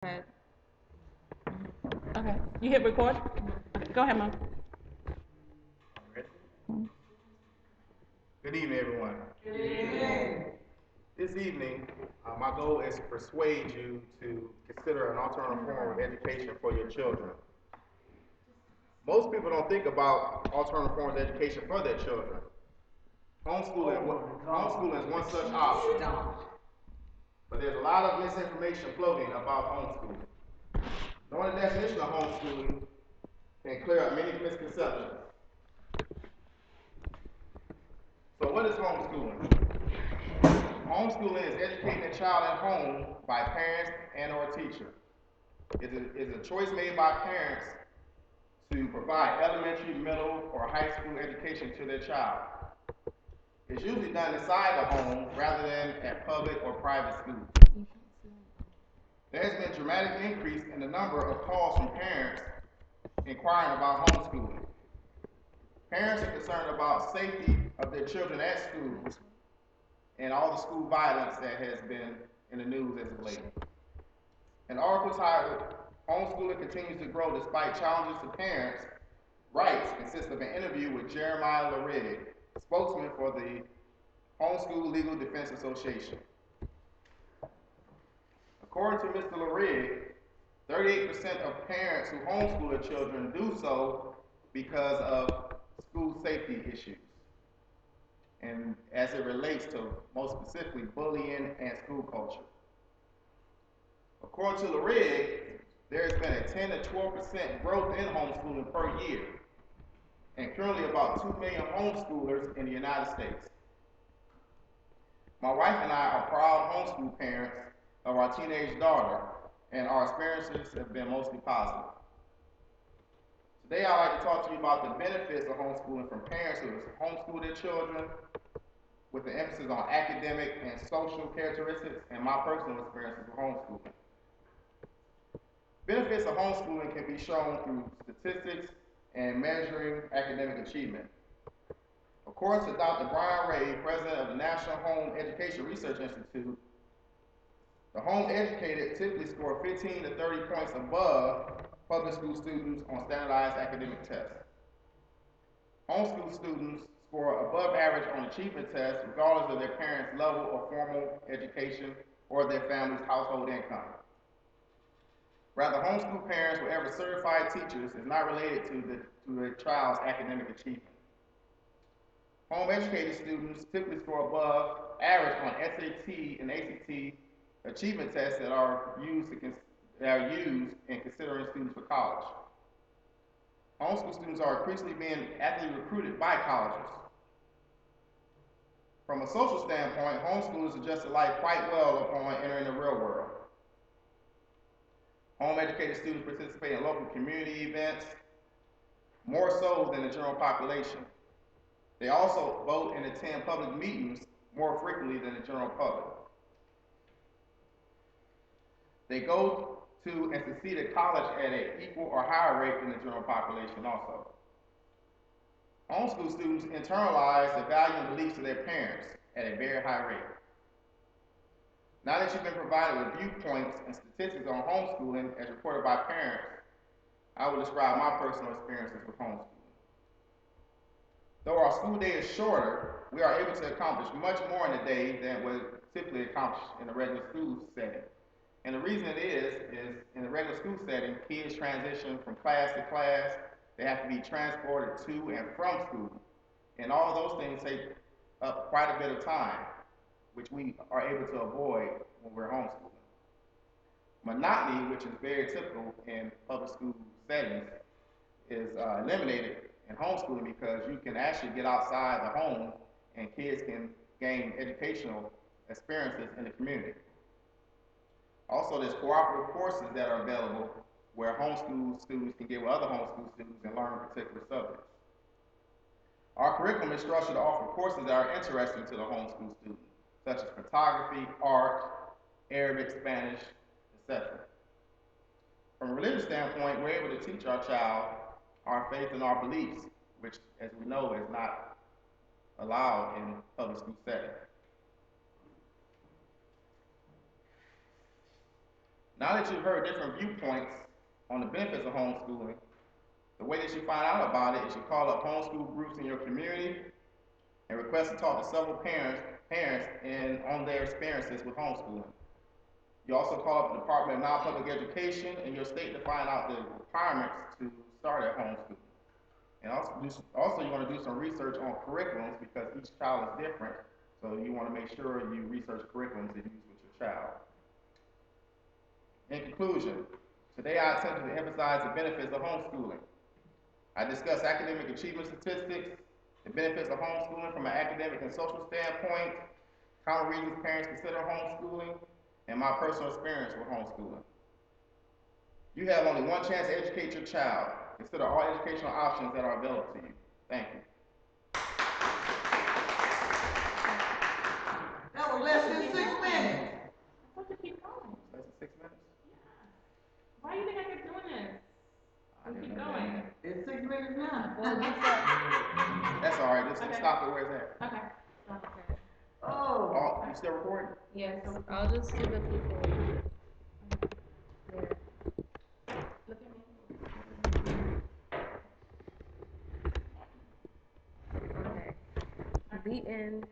Ahead. Okay. You hit record? Okay, go ahead, Mom. Good evening, everyone. Good evening. This evening, my goal is to persuade you to consider an alternative form of education for your children. Most people don't think about alternative forms of education for their children. Homeschooling is one such option, but there's a lot of misinformation floating about homeschooling. Knowing the definition of homeschooling can clear up many misconceptions. So what is homeschooling? Homeschooling is educating a child at home by parents and or teacher. It's a choice made by parents to provide elementary, middle, or high school education to their child. It's usually done inside the home rather than at public or private schools. There has been a dramatic increase in the number of calls from parents inquiring about homeschooling. Parents are concerned about safety of their children at schools and all the school violence that has been in the news as of late. An article titled "Homeschooling Continues to Grow Despite Challenges to Parents' Rights" consists of an interview with Jeremiah Larig, spokesman for the Homeschool Legal Defense Association. According to Mr. Larig, 38% of parents who homeschool their children do so because of school safety issues, and as it relates to, most specifically, bullying and school culture. According to Larig, there has been a 10 to 12% growth in homeschooling per year, and currently about 2 million homeschoolers in the United States. My wife and I are proud homeschool parents of our teenage daughter, and our experiences have been mostly positive. Today I'd like to talk to you about the benefits of homeschooling from parents who homeschool their children, with the emphasis on academic and social characteristics and my personal experiences with homeschooling. Benefits of homeschooling can be shown through statistics and measuring academic achievement. According to Dr. Brian Ray, president of the National Home Education Research Institute, the home educated typically score 15 to 30 points above public school students on standardized academic tests. Homeschool students score above average on achievement tests regardless of their parents' level of formal education or their family's household income. Rather, homeschool parents with ever certified teachers is not related to their child's academic achievement. Home-educated students typically score above average on SAT and ACT achievement tests that are used in considering students for college. Homeschool students are increasingly being actively recruited by colleges. From a social standpoint, homeschoolers adjust to life quite well upon entering the real world. Home-educated students participate in local community events more so than the general population. They also vote and attend public meetings more frequently than the general public. They go to and succeed at college at an equal or higher rate than the general population also. Homeschool students internalize the value and beliefs of their parents at a very high rate. Now that you've been provided with viewpoints and statistics on homeschooling as reported by parents, I will describe my personal experiences with homeschooling. Though our school day is shorter, we are able to accomplish much more in a day than was typically accomplished in a regular school setting. And the reason it is in the regular school setting, kids transition from class to class. They have to be transported to and from school. And all of those things take up quite a bit of time, which we are able to avoid when we're homeschooling. Monotony, which is very typical in public school settings, is eliminated in homeschooling because you can actually get outside the home and kids can gain educational experiences in the community. Also, there's cooperative courses that are available where homeschool students can get with other homeschool students and learn particular subjects. Our curriculum is structured to offer courses that are interesting to the homeschool student, such as photography, art, Arabic, Spanish, etc. From a religious standpoint, we're able to teach our child our faith and our beliefs, which, as we know, is not allowed in public school settings. Now that you've heard different viewpoints on the benefits of homeschooling, the way that you find out about it is you call up homeschool groups in your community and request to talk to several parents on their experiences with homeschooling. You also call up the Department of Non-Public Education in your state to find out the requirements to start at homeschool. And also you want to do some research on curriculums because each child is different, so you want to make sure you research curriculums to use with your child. In conclusion, today I attempted to emphasize the benefits of homeschooling. I discussed academic achievement statistics, the benefits of homeschooling from an academic and social standpoint, common reasons parents consider homeschooling, and my personal experience with homeschooling. You have only one chance to educate your child. Consider all educational options that are available to you. Thank you. That was less than 6 minutes. I'm supposed to keep going. Less than 6 minutes? Yeah. Why do you think I kept doing this? Keep going. It's 6 minutes now. That's all right. Just stop it where it's at. Okay. Okay. Oh. You still recording? Yes, I'll just do the people. There. Look at me. Okay. The end.